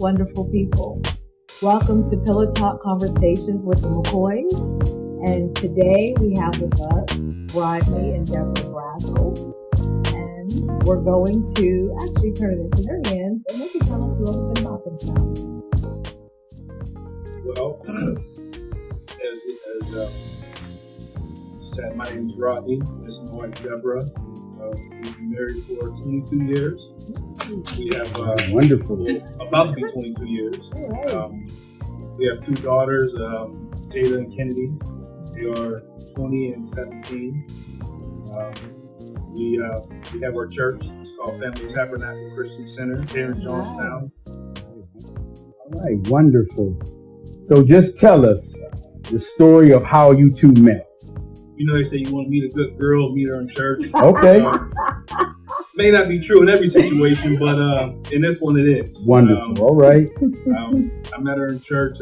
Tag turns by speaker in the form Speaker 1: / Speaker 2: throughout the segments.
Speaker 1: wonderful people. Welcome to Pillow Talk Conversations with the McCoys. And today we have with us Rodney and Deborah Brassell. And we're going to actually turn it into their hands and they can tell us a little bit about themselves.
Speaker 2: Well, as said, my name is Rodney. This is my wife, Deborah. We've been married for 22 years. We have
Speaker 3: wonderful,
Speaker 2: about to be 22 years. We have two daughters, Jada and Kennedy. They are 20 and 17. We have our church. It's called Family Tabernacle Christian Center here in Johnstown.
Speaker 3: All right, wonderful. So just tell us the story of how you two met.
Speaker 2: You know, they say you want to meet a good girl, meet her in church.
Speaker 3: Okay.
Speaker 2: May not be true in every situation, but in this one it is.
Speaker 3: Wonderful. All right.
Speaker 2: I met her in church.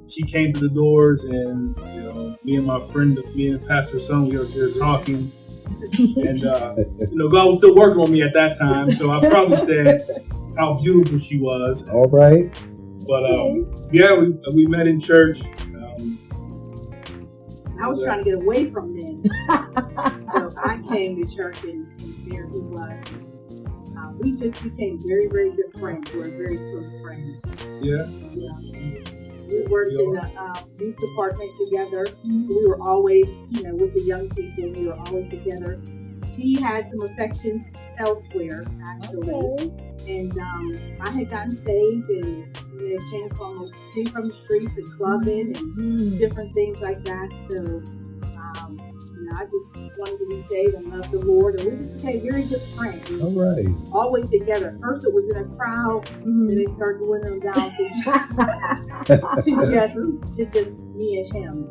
Speaker 2: She came to the doors, and me and Pastor's son, we were there talking, and God was still working on me at that time, so I probably said how beautiful she was.
Speaker 3: All right.
Speaker 2: But we met in church.
Speaker 4: I was trying to get away from men. So I came to church and there he was. We just became very, very good friends. We were very close friends.
Speaker 2: Yeah.
Speaker 4: We worked in the youth department together. So we were always, with the young people, we were always together. He had some affections elsewhere, actually.
Speaker 1: Okay.
Speaker 4: And I had gotten saved and came from the streets and clubbing and different things like that. So, I just wanted to be saved and love the Lord, and we just became very good friends.
Speaker 3: All right.
Speaker 4: Always together. First, it was in a crowd, and they started going them down to just me and him.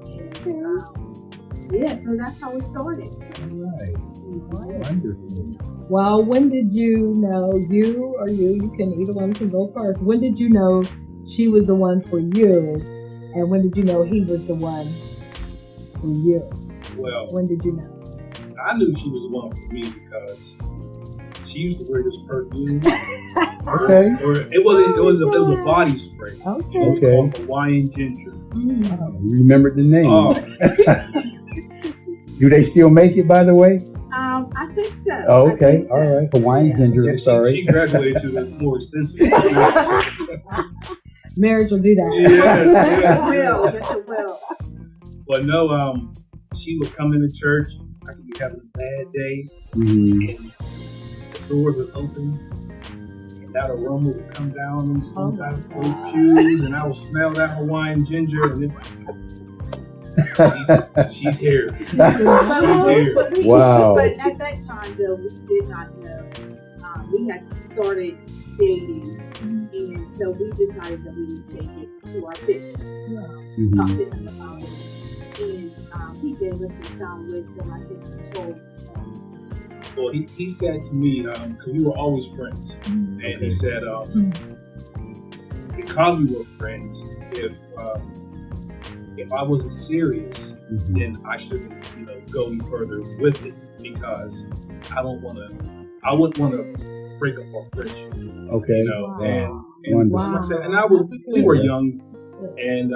Speaker 4: And so that's how it started.
Speaker 3: All right. Wonderful.
Speaker 1: Well, when did you know, you can, either one can go first. When did you know she was the one for you? And when did you know he was the one for you?
Speaker 2: Well,
Speaker 1: when did you know?
Speaker 2: I knew she was the one for me because she used to wear this perfume.
Speaker 3: Okay.
Speaker 2: Or it was a body spray.
Speaker 1: Okay.
Speaker 2: It was called Hawaiian Ginger.
Speaker 3: Remembered the name.
Speaker 2: Oh.
Speaker 3: Do they still make it, by the way?
Speaker 4: I think so.
Speaker 3: Oh, okay. All right. Hawaiian Ginger.
Speaker 2: Yeah,
Speaker 3: Sorry.
Speaker 2: She graduated to the more expensive.
Speaker 1: Marriage will do that.
Speaker 2: Yes,
Speaker 4: Yes, it will.
Speaker 2: But no, she would come into church. I could be having a bad day, and the doors would open, and that aroma would come down out of those pews, and I would smell that Hawaiian ginger, and then she's here. She's here.
Speaker 3: Wow.
Speaker 4: But at that time, though, we did not know. We had started dating, and so we decided that we would take it to our bishop. Talk to him about it. And he gave us some sound wisdom. I think he told me.
Speaker 2: Well, he said to me, because we were always friends, and he said, because we were friends, if I wasn't serious, then I shouldn't, go any further with it, because I wouldn't want to break up our friendship.
Speaker 3: Okay.
Speaker 2: And like I said, and we were young, and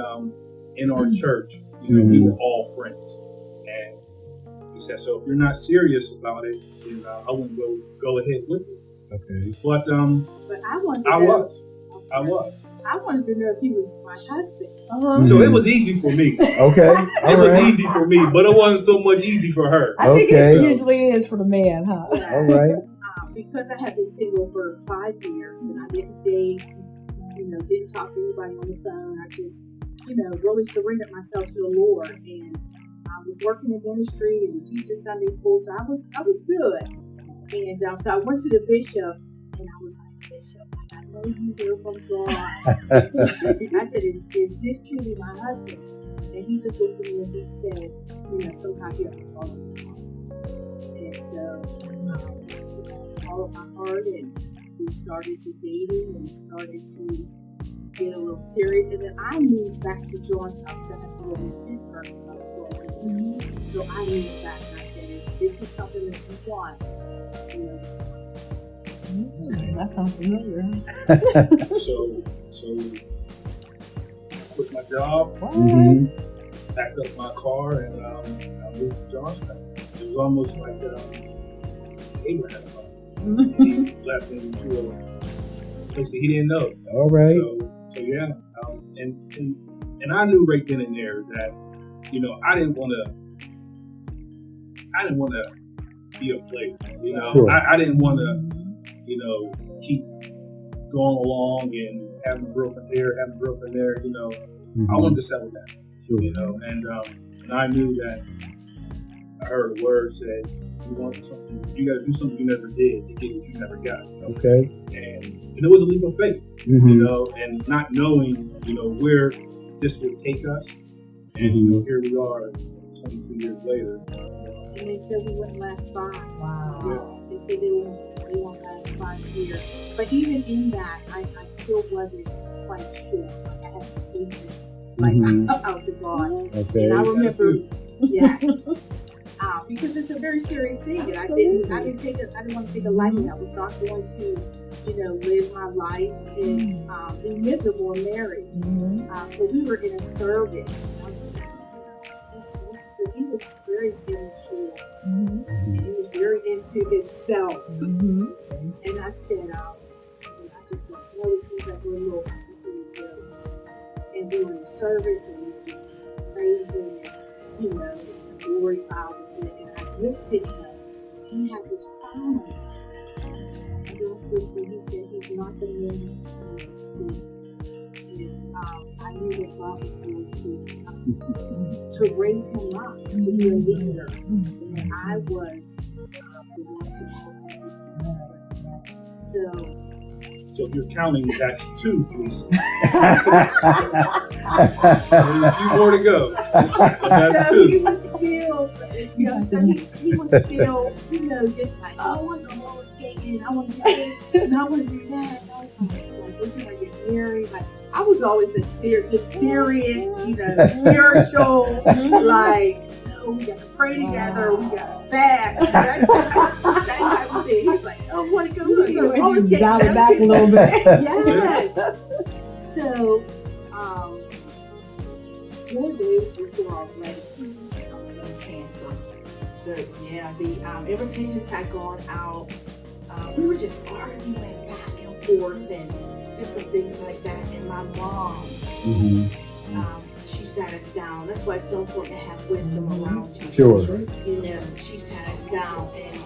Speaker 2: in our church, we were all friends. And he said, so if you're not serious about it, then I wouldn't go ahead with it.
Speaker 3: Okay.
Speaker 2: But
Speaker 4: I was.
Speaker 2: I
Speaker 4: wanted to know if he was my husband.
Speaker 2: So it was easy for me.
Speaker 3: Okay.
Speaker 2: It was easy for me, but it wasn't so much easy for her.
Speaker 1: I think it usually is for the man, huh?
Speaker 3: All right.
Speaker 4: Because I had been single for 5 years and I didn't date, didn't talk to anybody on the phone. I just, really surrendered myself to the Lord, and I was working in ministry and teaching Sunday school, so I was good. And so I went to the bishop, and I was like, Bishop, I know you hear from God. I said, is this truly my husband? And he just looked at me and he said, sometimes you have to follow my heart. And so I followed my heart, and we started to dating, and we started to get a little serious. And then I moved back to Johnstown because I had to live in Pittsburgh for about 12 years. So I moved back and I said, if this is something that you want,
Speaker 1: That sounds familiar.
Speaker 2: So I quit my job, packed up my car, and I moved to Johnstown. It was almost like Abraham. He left into a place that he didn't know.
Speaker 3: All right.
Speaker 2: So yeah, and I knew right then and there that I didn't want to be a player.
Speaker 3: Sure.
Speaker 2: I didn't want to keep going along and having a girlfriend here, having a girlfriend there. I wanted to settle down.
Speaker 3: Sure.
Speaker 2: And I knew that I heard a word say, "You want something? You got to do something you never did to get what you never got."
Speaker 3: Okay.
Speaker 2: And it was a leap of faith, and not knowing, where this would take us. And here we are, 22 years later.
Speaker 4: And they said we wouldn't last 5.
Speaker 1: Wow.
Speaker 2: Yeah.
Speaker 4: They said they won't last 5 years. But even in that, I still wasn't quite sure. I had some pieces out to God.
Speaker 3: Okay.
Speaker 4: And I remember, yes, because it's a very serious thing, and I didn't want to take it lightly. I was not going to, live my life and be miserable in marriage. So we were in a service, and I was like, because he was very immature, and he was very into himself. And I said, I just don't know. It seems like we're a little yoked. And we were in the service, and we were just praising, and the glory cloud was in. And I looked at him, and he had this crown on his head. And last week when he said he's not the man he was going to be. And I knew that God was going to raise him up to be a leader, and that I was the one to help him get to that place.
Speaker 2: So if you're counting, that's 2 fleeces. There's a few more to go. But that's
Speaker 4: so
Speaker 2: 2.
Speaker 4: he was still, so he was still, just like, oh, I want to go roller skating, I want to do this, and I want to do that. And I was like, we're going to get married. Like, I was always just serious, spiritual, like, we got to pray together, we got to fast, that type of thing. He's like, oh, I want to go roller skating.
Speaker 1: Dial it back a little bit.
Speaker 4: Yes. So, 4 days before our wedding, I was going to cancel. The invitations had gone out. We were just arguing back and forth and different things like that. And my mom, she sat us down. That's why it's so important to have wisdom around you.
Speaker 3: Sure.
Speaker 4: She sat us down, and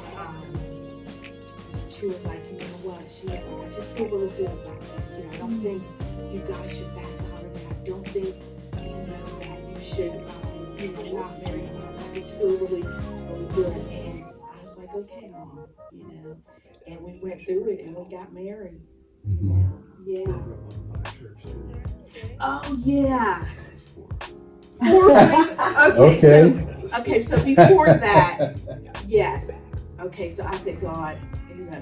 Speaker 4: she was like, you know what? She was like, I just feel really good about this. I don't think you guys should back out of it. I don't think that you should not marry him. I just feel really, really good. And I was like, okay, Mom, and we went through it and we got married. Yeah. Oh yeah. Okay, so before that, yes. Okay, so I said, God,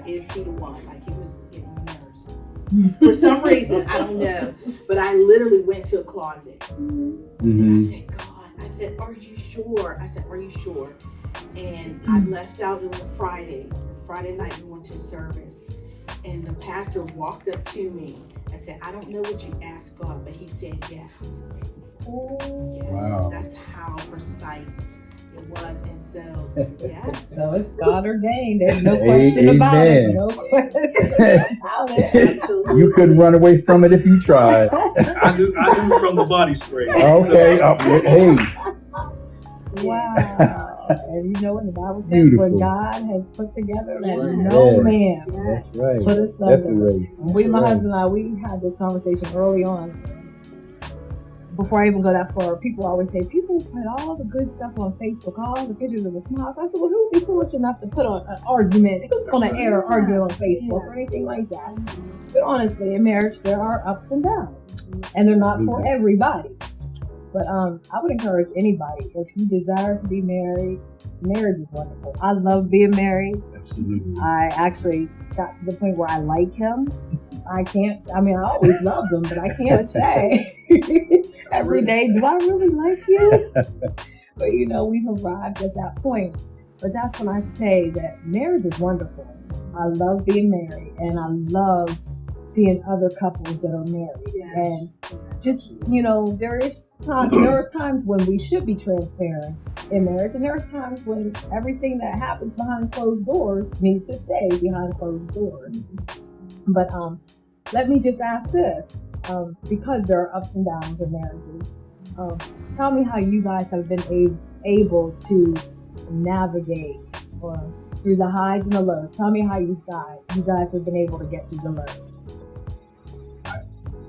Speaker 4: is he the one? Like, he was getting my nerves. For some reason, I don't know, but I literally went to a closet. And I said, God, I said, are you sure? And I left out on a Friday night, we went to service. And the pastor walked up to me and said, I don't know what you asked God, but he said yes. Yes,
Speaker 3: wow.
Speaker 4: That's how precise it was. And so, yes.
Speaker 1: So it's God ordained. There's no question about it. No question about it.
Speaker 3: You couldn't run away from it if you tried.
Speaker 2: I knew from the body spray.
Speaker 3: Okay. Hey.
Speaker 1: Wow. And what the Bible says,
Speaker 3: Beautiful.
Speaker 1: what God has put together, let
Speaker 4: Right.
Speaker 1: no man
Speaker 3: That's right.
Speaker 1: put asunder.
Speaker 3: Definitely.
Speaker 1: My husband and I, we had this conversation early on. Before I even go that far, people always say, people put all the good stuff on Facebook, all the pictures of the smiles. I said, well, who would be foolish enough to put on an argument? Who's going to air an argument on Facebook or anything like that? But honestly, in marriage, there are ups and downs, and they're not for everybody. But I would encourage anybody, if you desire to be married, marriage is wonderful. I love being married.
Speaker 3: Absolutely.
Speaker 1: I actually got to the point where I like him. I always loved him, but I can't say every day, do I really like you? But we've arrived at that point. But that's when I say that marriage is wonderful. I love being married, and I love seeing other couples that are married.
Speaker 4: Yes.
Speaker 1: And just, there are times when we should be transparent in marriage, and there are times when everything that happens behind closed doors needs to stay behind closed doors. But let me just ask this, because there are ups and downs in marriages. Tell me how you guys have been able to navigate through the highs and the lows. Tell me how you guys have been able to get through the lows.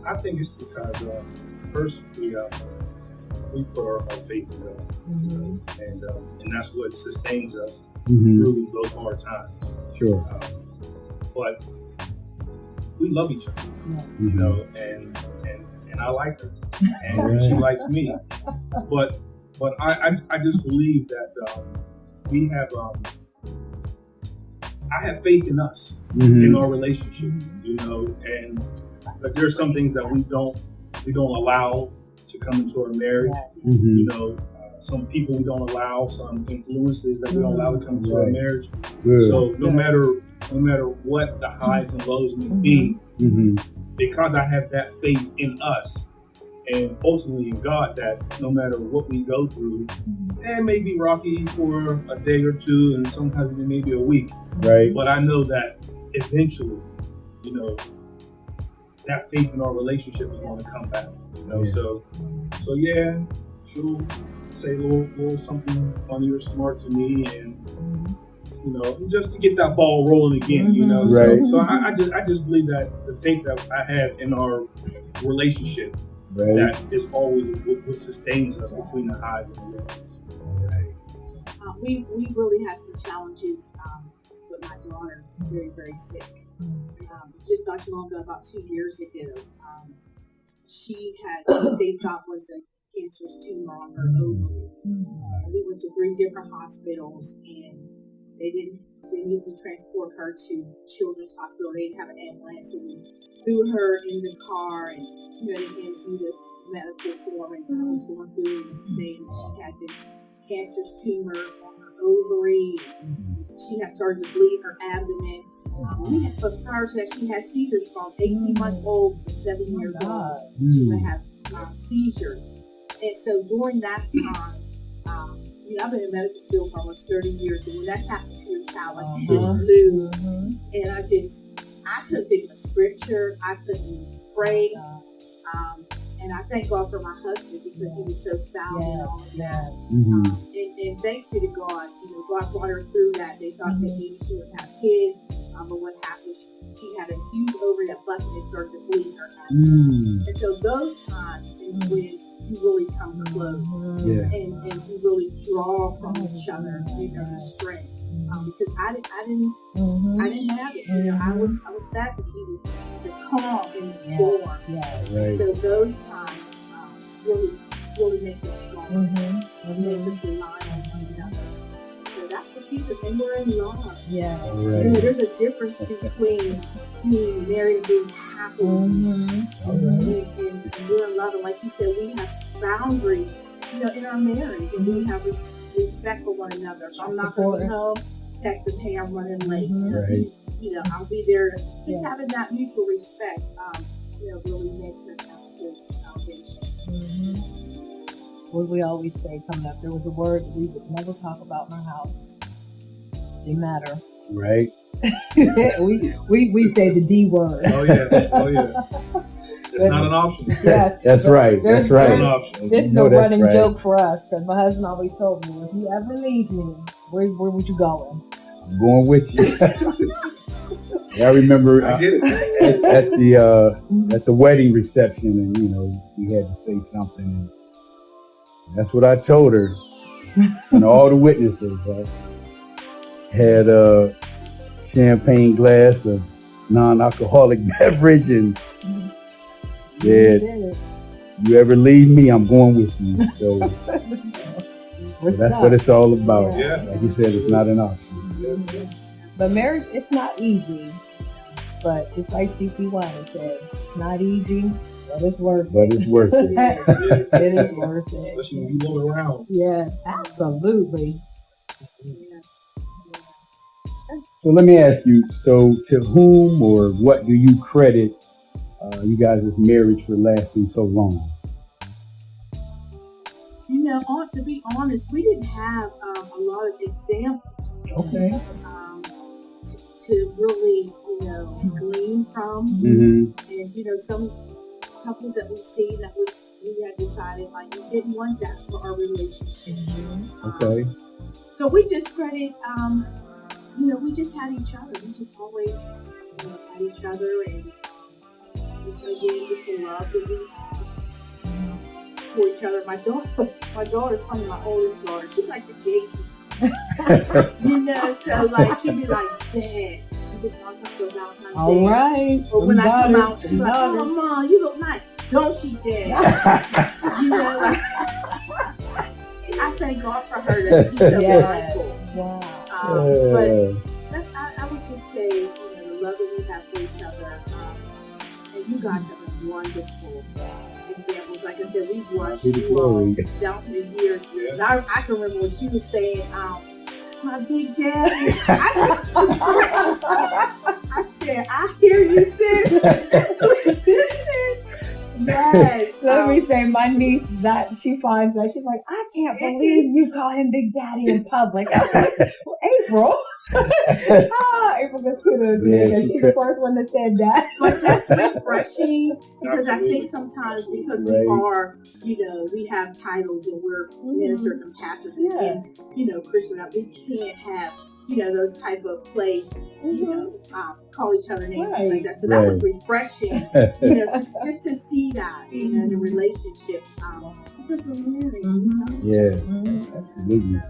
Speaker 2: I think it's because first we put our faith in God, and that's what sustains us through those hard times.
Speaker 3: Sure.
Speaker 2: But we love each other, you know, and I like her, and she likes me. But I just believe that we have. I have faith in us in our relationship, you know, but there's some things that we don't allow to come into our marriage. You know, some people we don't allow, some influences that we don't allow to come into our marriage. So no matter what the highs and lows may be, because I have that faith in us and ultimately in God, that no matter what we go through, it may be rocky for a day or two, and sometimes it may be a week.
Speaker 3: Right.
Speaker 2: But I know that eventually, you know, that faith in our relationship is going to come back. You know, so yeah, she'll say a little something funny or smart to me, and you know, just to get that ball rolling again. You know, so I just believe that the faith that I have in our relationship, that is always what sustains us between the highs and the lows.
Speaker 4: We really had some challenges with my daughter. Who's very, very sick. Just not too long ago, about 2 years ago, she had what they thought was a cancerous tumor on her ovary. We went to 3 different hospitals, and they needed to transport her to Children's Hospital. They didn't have an ambulance, so we threw her in the car, and they handed me the medical form, and I was going through and saying that she had this cancerous tumor on her ovary, and she had started to bleed her abdomen. But prior to that, she had seizures from 18 months old to 7 years old. She would have seizures. And so during that time, I've been in the medical field for almost 30 years, and when that's happened to your child, like you just lose. And I couldn't think of a scripture, I couldn't pray. And I thank God for my husband, because he was so sound and all of that. And thanks be to God, God brought her through that. They thought that maybe she would have kids, but what happened, she had a huge ovary that busted and started to bleed her abdomen. And so those times is when you really come close, and you really draw from each other, the strength. Because I didn't have it. I was fascinated. He was the calm in the storm. And so those times really makes us strong. It makes us rely on one another. So that's what keeps us, and we're in love. There's a difference between being married and being happy, and we're in love. And like you said, we have boundaries, in our marriage, and we have respect for one another. So I'm not going to be home, text him, hey, I'm running late. I'll be there. Just having that mutual respect, really makes us have a good foundation.
Speaker 1: What we always say coming up, there was a word that we would never talk about in our house. Didn't matter.
Speaker 3: Right.
Speaker 1: we say the D word.
Speaker 2: Oh yeah. It's not an option.
Speaker 1: Yes,
Speaker 3: that's right. That's right.
Speaker 2: Not an option.
Speaker 1: This is a running joke for us, because my husband always told me, if you ever leave me, where would you going?
Speaker 3: I'm going with you. I remember
Speaker 2: I get it.
Speaker 3: at the wedding reception, and we had to say something. And that's what I told her, and all the witnesses. I had a champagne glass of non-alcoholic beverage, and said, "You ever leave me, I'm going with you." So that's what it's all about. Like you said, it's not an option.
Speaker 1: But marriage, it's not easy. But just like CC Wine said, it's not easy, but it's worth it.
Speaker 3: But it's worth it.
Speaker 2: Yes.
Speaker 1: It is worth it.
Speaker 2: Especially when you roll around.
Speaker 1: Yes, absolutely.
Speaker 3: So let me ask you, so to whom or what do you credit you guys' marriage for lasting so long?
Speaker 4: To be honest, we didn't have a lot of examples
Speaker 3: Okay.
Speaker 4: to really, glean from.
Speaker 3: Mm-hmm.
Speaker 4: And, some couples that we've seen we had decided like we didn't want that for our relationship.
Speaker 3: Okay.
Speaker 4: So we just credit, we just had each other. We just always had each other, and just the love that we have for each other. My daughter's funny. My oldest daughter, she's like the gatekeeper. So like she'd be like, "Dad, you get something for Valentine's Day."
Speaker 1: All right.
Speaker 4: Or when I come out, she's like, "Oh, Mom, you look nice. Don't she, Dad?" I thank God for her that she's so delightful.
Speaker 1: Wow.
Speaker 4: But I would just say, the love that we have for each other, and you guys have been wonderful examples. Like I said, we've watched you all down through the years.
Speaker 2: Yeah.
Speaker 4: And I can remember when she was saying, "That's my big daddy." I said, "I hear you, sis." Yes.
Speaker 1: Let me say, my niece, that she finds that she's like, "I can't believe you call him Big Daddy in public." I was like, "Well, April." April gets kudos because she's the first one that said that.
Speaker 4: But that's refreshing because I think sometimes because we are, we have titles and we're ministers and pastors and Christian, we can't have those type of play, call each other names and like that. So that was refreshing, just to see that, in a relationship, because we're married.
Speaker 3: Absolutely.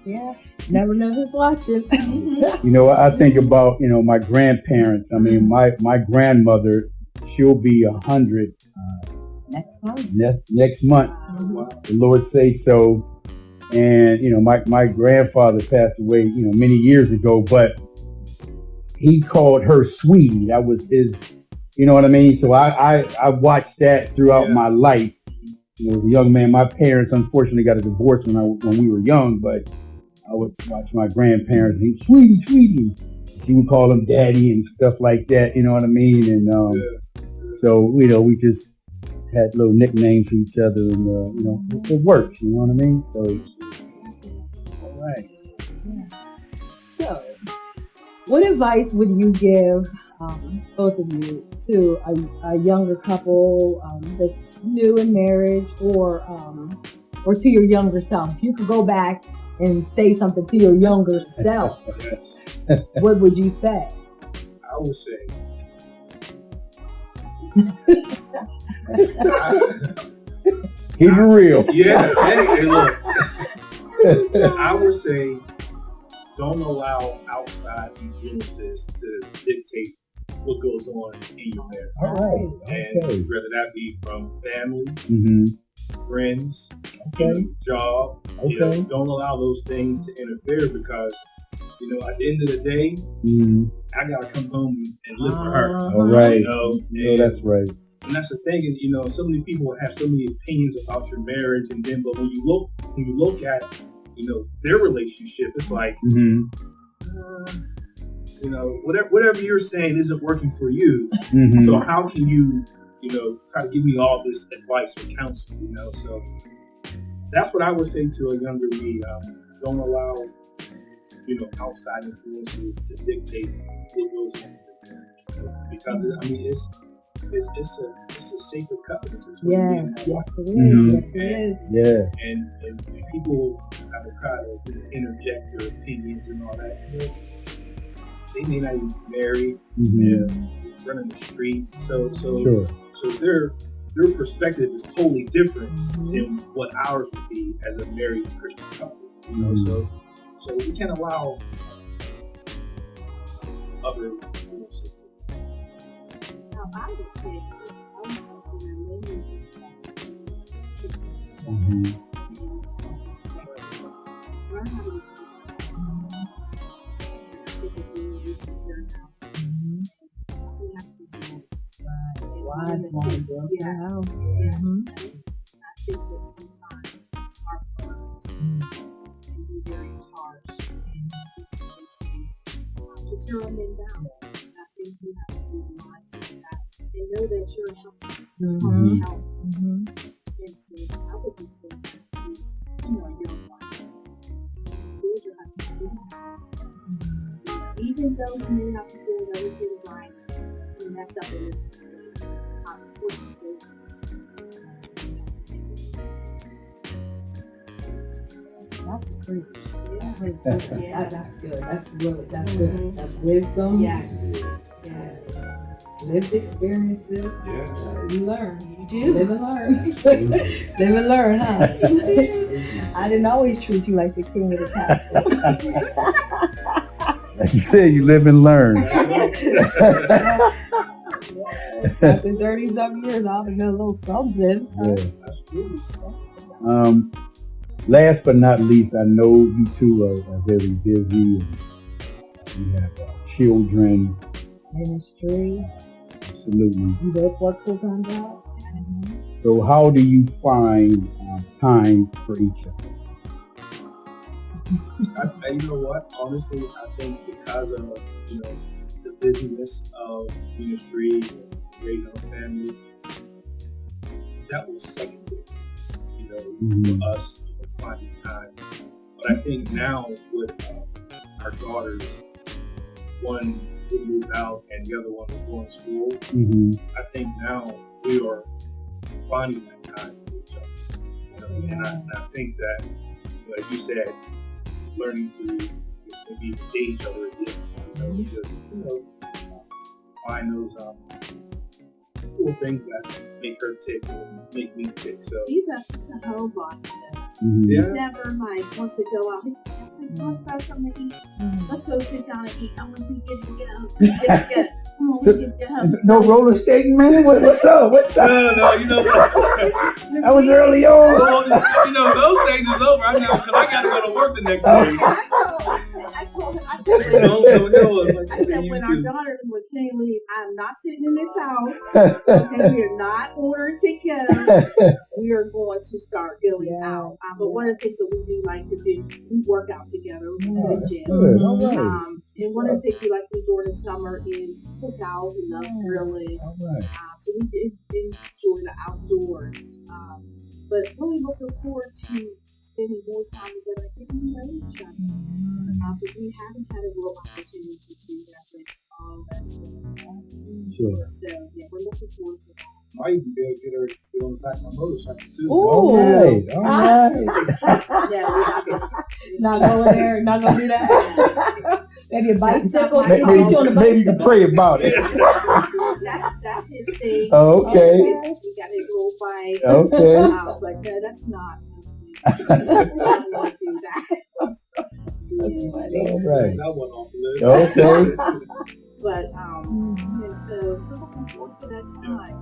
Speaker 1: Yeah, never know who's watching.
Speaker 3: I think about, my grandparents. I mean, my grandmother, she'll be 100
Speaker 1: next month.
Speaker 3: Next month, the Lord say so. And, my grandfather passed away, many years ago, but he called her sweetie. That was his, you know what I mean? So I watched that throughout my life. As a young man, my parents unfortunately got a divorce when we were young, but I would watch my grandparents and sweetie. She would call him daddy and stuff like that, you know what I mean? And so, we just had little nicknames for each other, and, it works, you know what I mean? So, all right.
Speaker 1: So, what advice would you give, both of you, to a younger couple that's new in marriage, or to your younger self? If you could go back and say something to your younger self, what would you say?
Speaker 2: I would say,
Speaker 3: keep it real.
Speaker 2: Yeah. Hey, look. I would say, don't allow outside influences to dictate what goes on in your marriage.
Speaker 3: All right.
Speaker 2: And whether that be from family, friends, job, don't allow those things to interfere, because at the end of the day, I gotta come home and live for her.
Speaker 3: All right. That's right.
Speaker 2: And that's the thing, and so many people have so many opinions about your marriage, and then but when you look at their relationship, it's like whatever you're saying isn't working for you. So how can you try to give me all this advice or counsel? So that's what I would say to a younger me. Don't allow outside influences to dictate what goes on, because it's a sacred covenant.
Speaker 1: Yes, it is. Yes, it is.
Speaker 3: Yeah.
Speaker 2: And people have to try to interject their opinions and all that. They may not even be married, running the streets. So their perspective is totally different than what ours would be as a married Christian couple. So we can't allow other influences to.
Speaker 4: Now, I would say something that many respect. Learn how to respect yourself. We have to be parents.
Speaker 1: Wives want to build their house.
Speaker 4: Yes. I think that sometimes our parents can be very harsh and say things But you're in balance. And I think you have to be mindful of that and know that you're helping. Help. And so I would just say that to, your wife, build your husband in respect. Even though you may not be doing everything right, you mess up in your mistakes. It's what you say.
Speaker 1: That's good. That's good. That's wisdom.
Speaker 4: Yes.
Speaker 1: Lived experiences.
Speaker 2: Yes.
Speaker 1: You learn.
Speaker 4: You do.
Speaker 1: Live and learn. Live and learn, huh? I didn't always treat you like the king of the castle.
Speaker 3: Like you said, you live and learn.
Speaker 1: After 30-some years, I'll be a little something.
Speaker 3: Yeah.
Speaker 2: That's true.
Speaker 3: Last but not least, I know you two are very busy and you have children.
Speaker 1: Ministry.
Speaker 3: Absolutely.
Speaker 1: You both work full-time jobs?
Speaker 3: So how do you find time for each other?
Speaker 2: You know what? Honestly, I think because of the busyness of ministry and raising a family, that was secondary. For us, finding time. But I think now with our daughters, one would move out and the other one is going to school. I think now we are finding that time for each other. And I think that, like you said, learning to just maybe date each other again. Just find those cool things that make her tick or make me tick. So
Speaker 4: he's a homebody. Never wants to go out. Let's grab something to eat. Let's go sit down and eat. I want to be good to go.
Speaker 3: No roller skating, man. What's up?
Speaker 2: No,
Speaker 3: I was early on.
Speaker 2: Those days is over. I know because I got to go to work the next day.
Speaker 4: I told him, I said, when our daughter, when Kenny leave, I'm not sitting in this house. Okay, we are not ordering takeout. We are going to start going out. But one of the things that we do like to do, we work out together. We go to the gym. And one of the things we like to do during the summer is cook out and us grilling. So we did enjoy the outdoors. But really looking forward to spending more time together and getting to know each other. Because we haven't had a real opportunity to do that with all that's going on.
Speaker 3: Sure.
Speaker 4: So, we're looking forward to that.
Speaker 2: Might even be able to get her to get on the back of my motorcycle too.
Speaker 3: All right.
Speaker 4: Yeah, we're
Speaker 1: not going there. Not gonna do that. Maybe a bicycle.
Speaker 3: Maybe you can pray about it.
Speaker 4: That's his thing.
Speaker 3: Oh, okay.
Speaker 4: He got his little bike.
Speaker 3: Okay.
Speaker 4: But no, that's not. I don't want to do that.
Speaker 1: That's funny.
Speaker 3: All right.
Speaker 2: That one off the list.
Speaker 3: Okay.
Speaker 4: But and so we're looking forward to that time.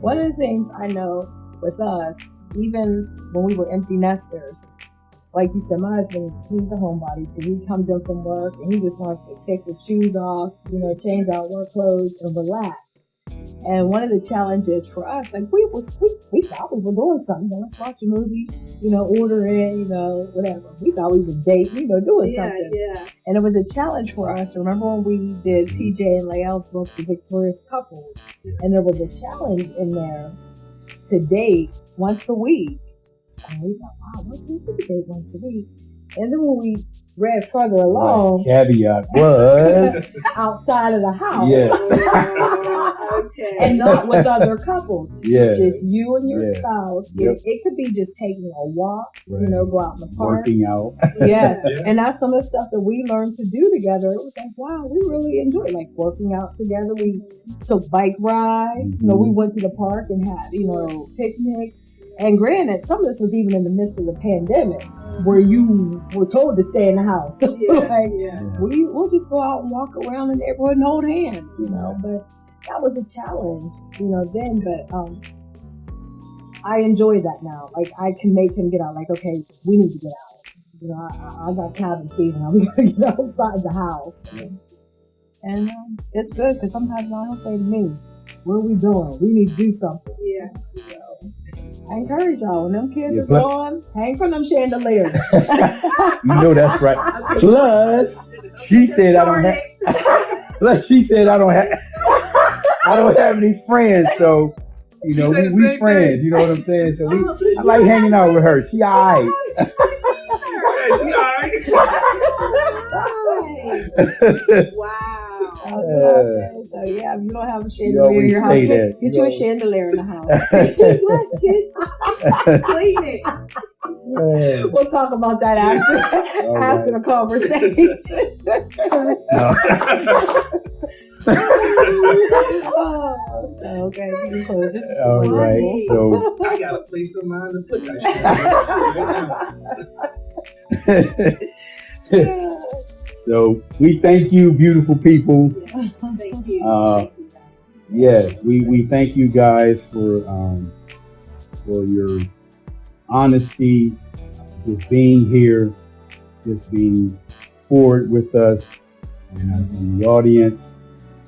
Speaker 1: One of the things I know with us, even when we were empty nesters, like you said, my husband, he's a homebody too. He comes in from work and he just wants to take his shoes off, change our work clothes and relax. And one of the challenges for us, like we thought we were doing something. Let's watch a movie, order in, whatever. We thought we was dating, doing something.
Speaker 4: Yeah.
Speaker 1: And it was a challenge for us. Remember when we did PJ and Lael's book, The Victorious Couples? And there was a challenge in there to date once a week. And we thought, wow, once a week, we could date once a week. And then when we read further along,
Speaker 3: caveat was
Speaker 1: outside of the house.
Speaker 3: Yes.
Speaker 4: Okay.
Speaker 1: And not with other couples.
Speaker 3: Yes.
Speaker 1: Just you and your
Speaker 3: Yes.
Speaker 1: spouse.
Speaker 3: Yep.
Speaker 1: It could be just taking a walk,
Speaker 3: Right.
Speaker 1: go out in the park.
Speaker 3: Working out.
Speaker 1: Yes.
Speaker 2: Yeah.
Speaker 1: And that's some of the stuff that we learned to do together. It was like, wow, we really enjoyed working out together. We took bike rides.
Speaker 3: Mhm.
Speaker 1: We went to the park and had, picnics. And granted, some of this was even in the midst of the pandemic where you were told to stay in the house. We'll just go out and walk around the neighborhood and hold hands, but that was a challenge, then, but I enjoy that now. I can make him get out, okay, we need to get out. I got cabin fever now. We gotta get outside the house. And it's good because sometimes he'll say to me, what are we doing? We need to do something.
Speaker 4: Yeah.
Speaker 1: So I encourage y'all, when them kids
Speaker 3: Yeah,
Speaker 1: are gone, hang from them chandeliers.
Speaker 3: You know that's right. Plus, she said I don't have. Plus, she said I don't have. I don't have any friends, so you know we friends.
Speaker 2: Thing.
Speaker 3: You know what I'm saying? So I like hanging out with her. She alright.
Speaker 2: Yeah, she alright.
Speaker 4: Wow.
Speaker 1: So yeah, if you don't have a chandelier in your house, get you a chandelier in the house.
Speaker 4: What, sis? Clean it.
Speaker 1: We'll talk about that after the conversation. So okay, we can close this.
Speaker 3: All right. So
Speaker 2: I got a place of mine to put that shit.
Speaker 3: So we thank you, beautiful people.
Speaker 4: Yes, thank you.
Speaker 3: Yes, we thank you guys for your honesty, just being here, just being forward with us and the audience.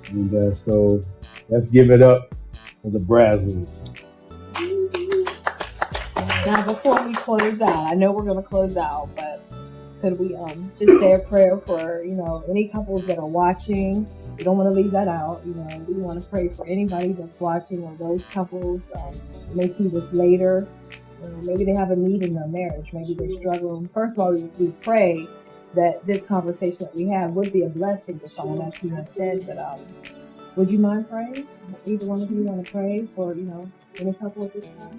Speaker 3: And so let's give it up for the Brassells.
Speaker 1: Now, before we close out, I know we're going to close out, but could we just say a prayer for, any couples that are watching? We don't want to leave that out. We want to pray for anybody that's watching, or those couples may see this later. Maybe they have a need in their marriage. Maybe they're struggling. First of all, we pray that this conversation that we have would be a blessing to someone, as he has said. But would you mind praying? Either one of you want to pray for, any couple at this time?